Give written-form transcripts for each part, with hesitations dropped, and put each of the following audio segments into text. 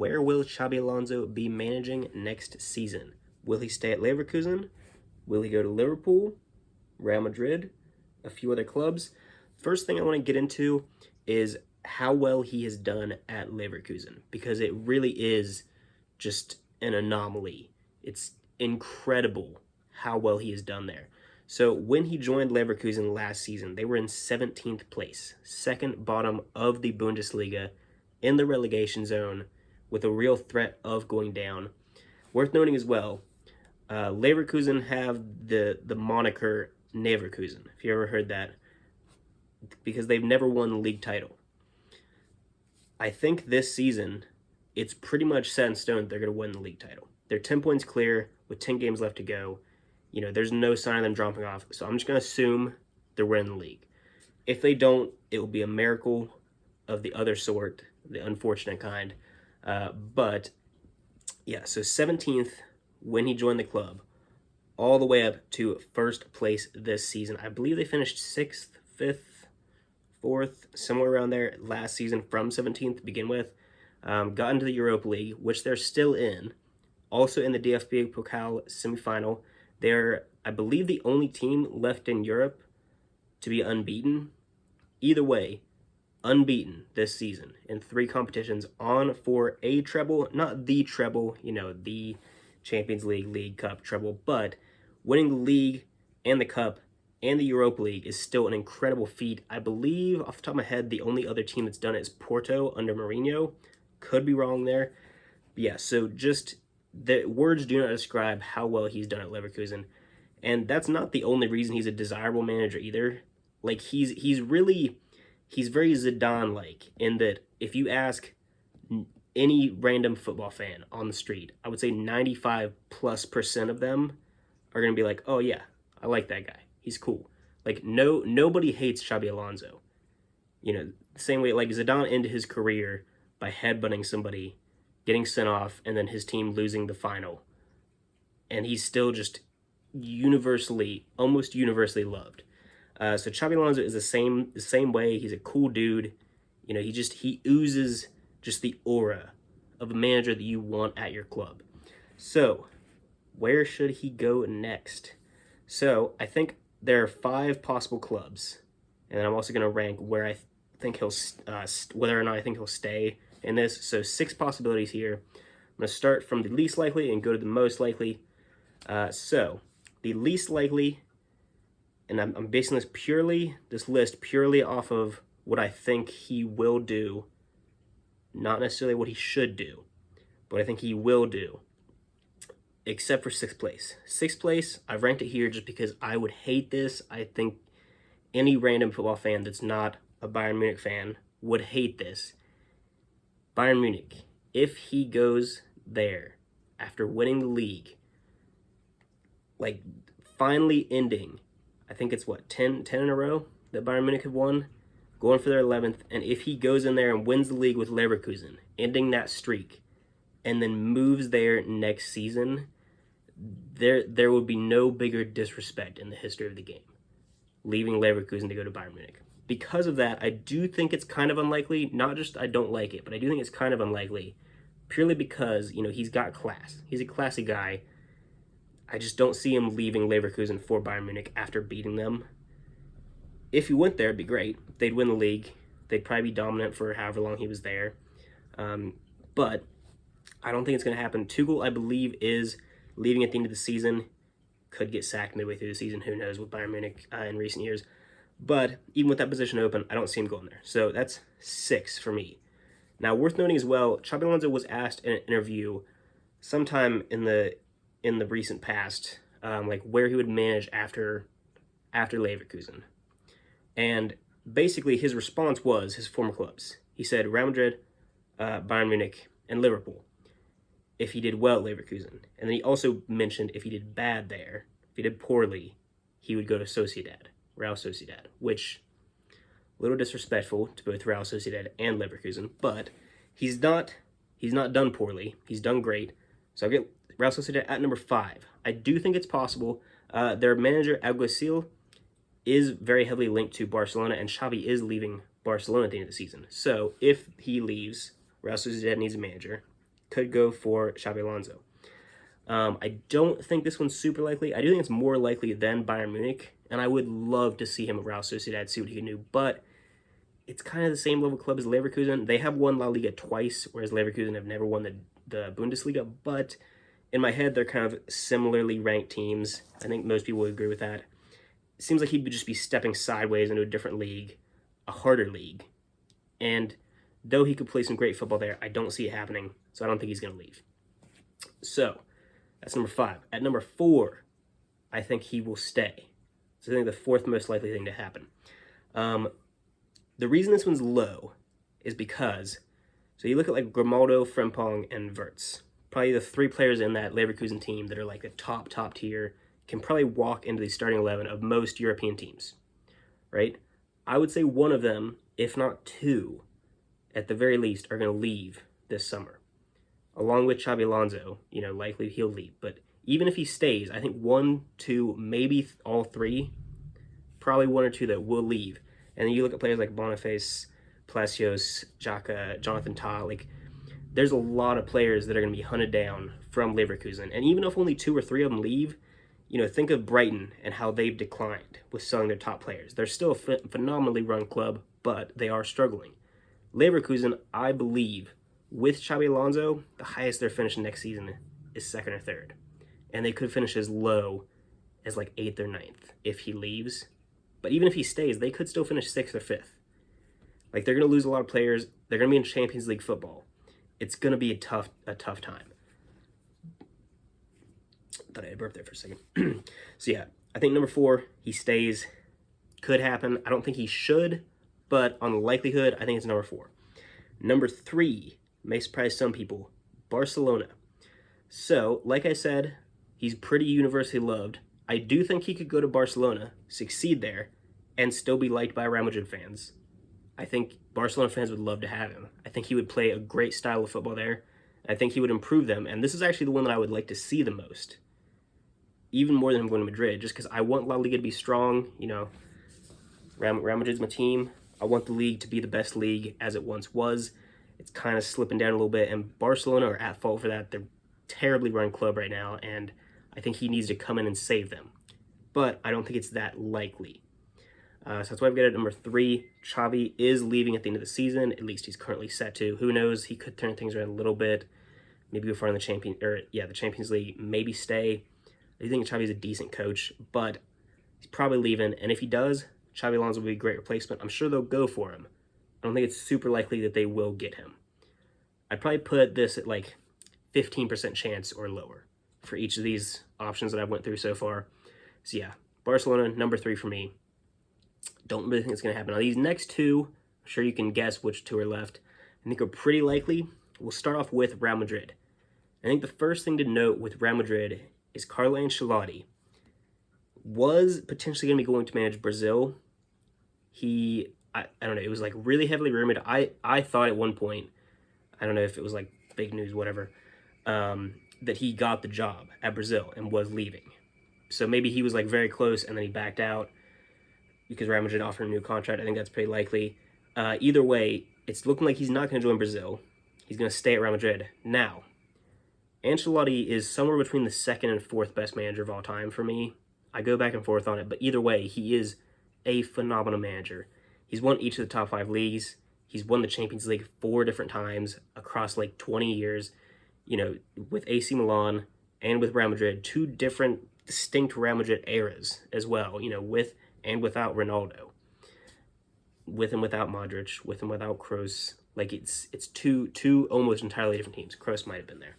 where will Xabi Alonso be managing next season? Will he stay at Leverkusen? Will he go to Liverpool, Real Madrid, a few other clubs? First thing I want to get into is how well he has done at Leverkusen, because it really is just an anomaly. It's incredible how well he has done there. So when he joined Leverkusen last season, they were in 17th place, second bottom of the Bundesliga, in the relegation zone, with a real threat of going down. Worth noting as well, Leverkusen have the moniker Neverkusen, if you ever heard that, because they've never won the league title. I think this season, it's pretty much set in stone that they're going to win the league title. They're 10 points clear with 10 games left to go. There's no sign of them dropping off, so I'm just going to assume they're winning the league. If they don't, it will be a miracle of the other sort, the unfortunate kind. But yeah, so 17th when he joined the club, all the way up to first place this season. I believe they finished 6th, 5th, 4th, somewhere around there last season from 17th to begin with. Got into the Europa League, which they're still in. Also in the DFB Pokal semifinal. They're, I believe, the only team left in Europe to be unbeaten. Either way, unbeaten this season in 3 competitions, on for a treble. Not the treble, the Champions League, League Cup treble, but winning the league and the cup and the Europa League is still an incredible feat. I believe, off the top of my head, the only other team that's done it is Porto under Mourinho. Could be wrong there. But yeah, so just the words do not describe how well he's done at Leverkusen. And that's not the only reason he's a desirable manager either. Like, he's very Zidane-like, in that if you ask any random football fan on the street, I would say 95+% of them are going to be like, oh yeah, I like that guy. He's cool. Like, nobody hates Xabi Alonso. The same way, like, Zidane ended his career by headbutting somebody, getting sent off, and then his team losing the final. And he's still just almost universally loved. So Xabi Alonso is the same way. He's a cool dude. He oozes just the aura of a manager that you want at your club. So where should he go next? So I think there are 5 possible clubs, and then I'm also going to rank where I think he'll whether or not I think he'll stay in this. So 6 possibilities here. I'm going to start from the least likely and go to the most likely. So the least likely, and I'm basing this list purely off of what I think he will do, not necessarily what he should do, but I think he will do, except for 6th place. 6th place, I've ranked it here just because I would hate this. I think any random football fan that's not a Bayern Munich fan would hate this. Bayern Munich, if he goes there after winning the league, like finally ending, I think it's 10 in a row that Bayern Munich have won, going for their 11th, and if he goes in there and wins the league with Leverkusen, ending that streak, and then moves there next season, there would be no bigger disrespect in the history of the game, leaving Leverkusen to go to Bayern Munich. Because of that, I do think it's kind of unlikely. Not just I don't like it, but I do think it's kind of unlikely, purely because, he's got class. He's a classy guy. I just don't see him leaving Leverkusen for Bayern Munich after beating them. If he went there, it'd be great. They'd win the league. They'd probably be dominant for however long he was there. But I don't think it's going to happen. Tuchel, I believe, is leaving at the end of the season. Could get sacked midway through the season. Who knows with Bayern Munich in recent years. But even with that position open, I don't see him going there. So that's 6 for me. Now, worth noting as well, Xabi Alonso was asked in an interview sometime in the recent past, like where he would manage after Leverkusen. And basically his response was his former clubs. He said Real Madrid, Bayern Munich, and Liverpool, if he did well at Leverkusen. And then he also mentioned if he did bad there, if he did poorly, he would go to Real Sociedad, which, a little disrespectful to both Real Sociedad and Leverkusen, but he's not done poorly. He's done great. So I'll get Real Sociedad at number 5. I do think it's possible. Their manager, Alguacil, is very heavily linked to Barcelona, and Xavi is leaving Barcelona at the end of the season. So if he leaves, Real Sociedad needs a manager. could go for Xabi Alonso. I don't think this one's super likely. I do think it's more likely than Bayern Munich, and I would love to see him at Real Sociedad, see what he can do. But it's kind of the same level club as Leverkusen. They have won La Liga twice, whereas Leverkusen have never won the Bundesliga. But in my head, they're kind of similarly ranked teams. I think most people would agree with that. It seems like he would just be stepping sideways into a different league, a harder league. And though he could play some great football there, I don't see it happening, so I don't think he's going to leave. So that's number 5. At number 4, I think he will stay. So I think the fourth most likely thing to happen. The reason this one's low is because, so you look at like Grimaldo, Frimpong, and Wirtz. Probably the 3 players in that Leverkusen team that are like the top tier can probably walk into the starting 11 of most European teams, right? I would say one of them, if not 2, at the very least, are going to leave this summer. Along with Xabi Alonso, likely he'll leave. But even if he stays, I think 1, 2, maybe all 3, probably 1 or 2 that will leave. And then you look at players like Boniface, Palacios, Xhaka, Jonathan Tah, there's a lot of players that are going to be hunted down from Leverkusen. And even if only 2 or 3 of them leave, think of Brighton and how they've declined with selling their top players. They're still a phenomenally run club, but they are struggling. Leverkusen, I believe, with Xabi Alonso, the highest they're finishing next season is 2nd or 3rd. And they could finish as low as 8th or 9th if he leaves. But even if he stays, they could still finish 6th or 5th. They're going to lose a lot of players. They're going to be in Champions League football. It's going to be a tough time. Thought I had burped there for a second. So yeah, I think number 4, he stays. Could happen. I don't think he should, but on the likelihood, I think it's number 4. Number 3 may surprise some people. Barcelona. So, like I said, he's pretty universally loved. I do think he could go to Barcelona, succeed there, and still be liked by Real Madrid fans. I think Barcelona fans would love to have him. I think he would play a great style of football there. I think he would improve them, and this is actually the one that I would like to see the most. Even more than him going to Madrid, just because I want La Liga to be strong. Real Madrid's my team. I want the league to be the best league as it once was. It's kind of slipping down a little bit, and Barcelona are at fault for that. They're a terribly run club right now, and I think he needs to come in and save them. But I don't think it's that likely. So that's why I've got it at number 3. Xavi is leaving at the end of the season. At least he's currently set to. Who knows? He could turn things around a little bit. Maybe go far in the Champions League. Maybe stay. I think Xavi's a decent coach, but he's probably leaving. And if he does, Xabi Alonso will be a great replacement. I'm sure they'll go for him. I don't think it's super likely that they will get him. I'd probably put this at 15% chance or lower for each of these options that I've went through so far. So yeah, Barcelona, number 3 for me. Don't really think it's going to happen. Now these next 2, I'm sure you can guess which 2 are left. I think are pretty likely. We'll start off with Real Madrid. I think the first thing to note with Real Madrid is Carlo Ancelotti was potentially going to be going to manage Brazil. I don't know, it was really heavily rumored. I thought at one point, I don't know if it was big news, whatever, that he got the job at Brazil and was leaving. So maybe he was very close and then he backed out because Real Madrid offered a new contract. I think that's pretty likely. Either way, it's looking like he's not going to join Brazil. He's going to stay at Real Madrid. Now, Ancelotti is somewhere between the 2nd and 4th best manager of all time for me. I go back and forth on it, but either way, he is a phenomenal manager. He's won each of the top 5 leagues. He's won the Champions League 4 different times across 20 years, with AC Milan and with Real Madrid, 2 different distinct Real Madrid eras as well, with and without Ronaldo, with and without Modric, with and without Kroos. It's two almost entirely different teams. Kroos might have been there.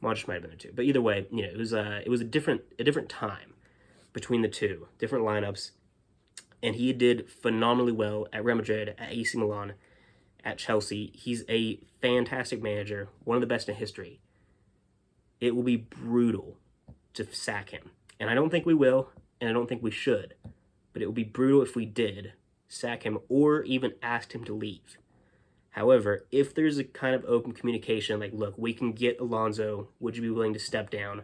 Modric might have been there too. But either way, it was a different time between the 2, different lineups. And he did phenomenally well at Real Madrid, at AC Milan, at Chelsea. He's a fantastic manager, one of the best in history. It will be brutal to sack him. And I don't think we will, and I don't think we should. But it would be brutal if we did sack him or even asked him to leave. However, if there's a kind of open communication, look, we can get Alonso, would you be willing to step down?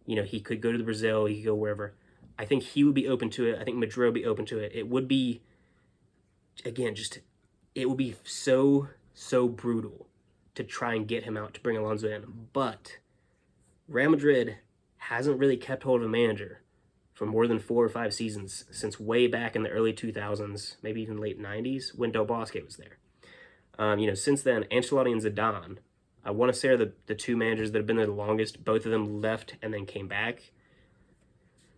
He could go to Brazil, he could go wherever. I think he would be open to it. I think Madrid would be open to it. It would be, again, it would be so brutal to try and get him out to bring Alonso in. But Real Madrid hasn't really kept hold of a manager for more than 4 or 5 seasons since way back in the early 2000s, maybe even late 90s, when Del Bosque was there. Since then, Ancelotti and Zidane, I want to say are the two managers that have been there the longest. Both of them left and then came back.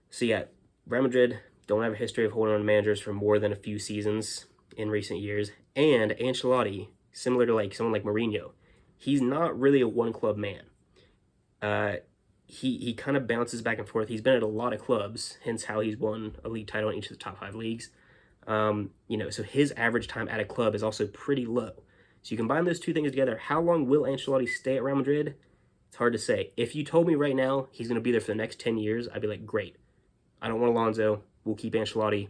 So yeah, Real Madrid don't have a history of holding on to managers for more than a few seasons in recent years. And Ancelotti, similar to like someone like Mourinho, he's not really a one-club man. He kind of bounces back and forth. He's been at a lot of clubs, hence how he's won a league title in each of the top 5 leagues. So his average time at a club is also pretty low. So you combine those two things together. How long will Ancelotti stay at Real Madrid? It's hard to say. If you told me right now he's going to be there for the next 10 years, I'd be like, great. I don't want Alonso. We'll keep Ancelotti.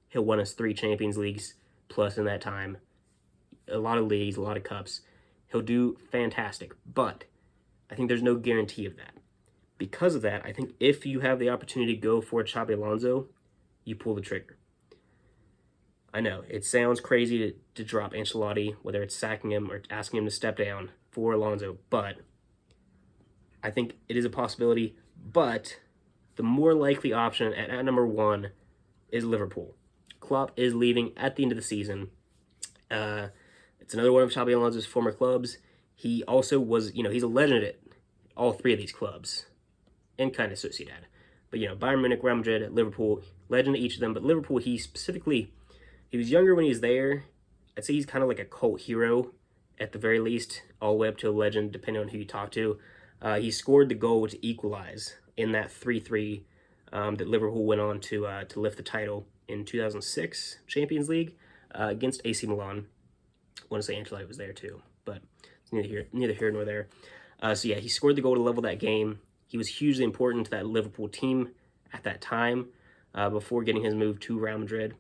He'll win us 3 Champions Leagues plus in that time. A lot of leagues, a lot of cups. He'll do fantastic. But I think there's no guarantee of that. Because of that, I think if you have the opportunity to go for Xabi Alonso, you pull the trigger. I know, it sounds crazy to drop Ancelotti, whether it's sacking him or asking him to step down for Alonso, but I think it is a possibility. But the more likely option at number 1 is Liverpool. Klopp is leaving at the end of the season. It's another one of Xabi Alonso's former clubs. He also was, he's a legend at all 3 of these clubs, and kind of Sociedad. But, Bayern Munich, Real Madrid, Liverpool, legend at each of them. But Liverpool, he was younger when he was there. I'd say he's kind of like a cult hero at the very least, all the way up to a legend, depending on who you talk to. He scored the goal to equalize in that 3-3 that Liverpool went on to lift the title in 2006 Champions League against AC Milan. I want to say Ancelotti was there too, but it's neither here nor there. He scored the goal to level that game. He was hugely important to that Liverpool team at that time before getting his move to Real Madrid.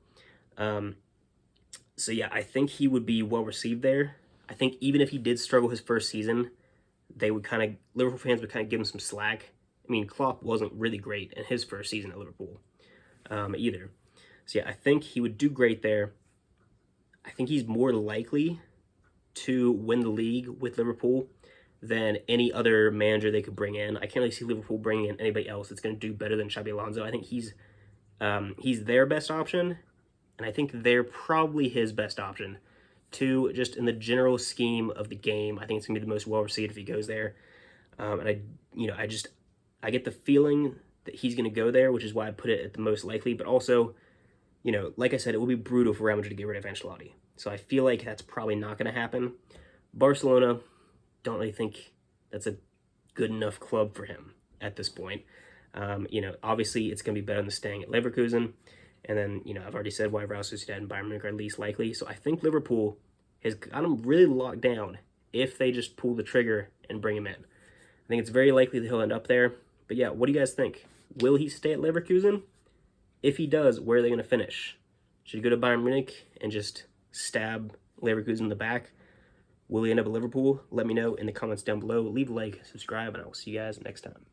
I think he would be well received there. I think even if he did struggle his first season, Liverpool fans would kind of give him some slack. I mean, Klopp wasn't really great in his first season at Liverpool either. I think he would do great there. I think he's more likely to win the league with Liverpool than any other manager they could bring in. I can't really see Liverpool bringing in anybody else that's going to do better than Xabi Alonso. I think he's their best option, and I think they're probably his best option too, just in the general scheme of the game. I think it's going to be the most well-received if he goes there. I get the feeling that he's going to go there, which is why I put it at the most likely. But also, like I said, it will be brutal for Real Madrid to get rid of Ancelotti. So I feel like that's probably not going to happen. Barcelona, don't really think that's a good enough club for him at this point. Obviously it's going to be better than staying at Leverkusen. And then, I've already said why Real Sociedad and Bayern Munich are least likely. So I think Liverpool has got him really locked down if they just pull the trigger and bring him in. I think it's very likely that he'll end up there. But yeah, what do you guys think? Will he stay at Leverkusen? If he does, where are they going to finish? Should he go to Bayern Munich and just stab Leverkusen in the back? Will he end up at Liverpool? Let me know in the comments down below. Leave a like, subscribe, and I will see you guys next time.